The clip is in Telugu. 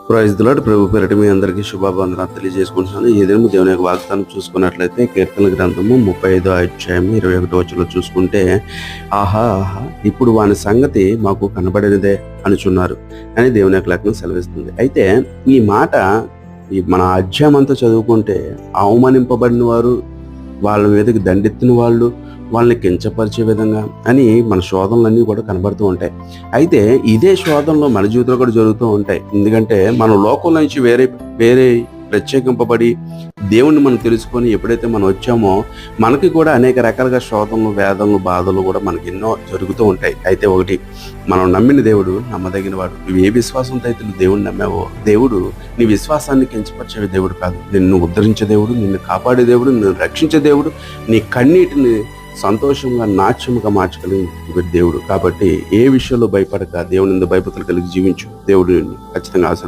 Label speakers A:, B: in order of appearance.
A: Praise the lord. ప్రభు పేరిట మీ అందరికీ శుభాబంధనాలు తెలియజేసుకుంటున్నాను. ఈ దినము దేవుని యొక్క వాగ్దానం చూసుకున్నట్లయితే కీర్తనల గ్రంథము 35వ అధ్యాయం 21వ వచనంలో చూసుకుంటే, ఆహా ఆహా ఇప్పుడు వాని సంగతి మాకు కనబడినదే అనుచున్నారు అని దేవుని యొక్క లేఖనం సెలవిస్తుంది. అయితే ఈ మాట మన అధ్యాయం అంతా చదువుకుంటే అవమానింపబడిన వారు, వాళ్ళ మీదకి దండెత్తిన వాళ్ళు, వాళ్ళని కించపరిచే విధంగా అని మన శోధనలన్నీ కూడా కనబడుతూ ఉంటాయి. అయితే ఇదే శోధనలో మన జీవితంలో కూడా జరుగుతూ ఉంటాయి. ఎందుకంటే మనం లోకంలో నుంచి వేరే ప్రత్యేకింపబడి దేవుణ్ణి మనం తెలుసుకొని ఎప్పుడైతే మనం వచ్చామో మనకి కూడా అనేక రకాలుగా శోధనలు, వేదనలు, బాధలు కూడా మనకి ఎన్నో జరుగుతూ ఉంటాయి. అయితే ఒకటి, మనం నమ్మిన దేవుడు నమ్మదగిన వాడు. నువ్వు ఏ విశ్వాసంతో అయితే నువ్వు దేవుడిని నమ్మావో, దేవుడు నీ విశ్వాసాన్ని కించపరిచే దేవుడు కాదు. నిన్ను ఉద్ధరించే దేవుడు, నిన్ను కాపాడే దేవుడు, నిన్ను రక్షించే దేవుడు, నీ కన్నీటిని సంతోషంగా నాట్యముగా మార్చగలిగిన దేవుడు. కాబట్టి ఏ విషయంలో భయపడక దేవుని భయభక్తులు కలిగి జీవించు. దేవుడు ఖచ్చితంగా ఆశీర్వదిస్తాడు.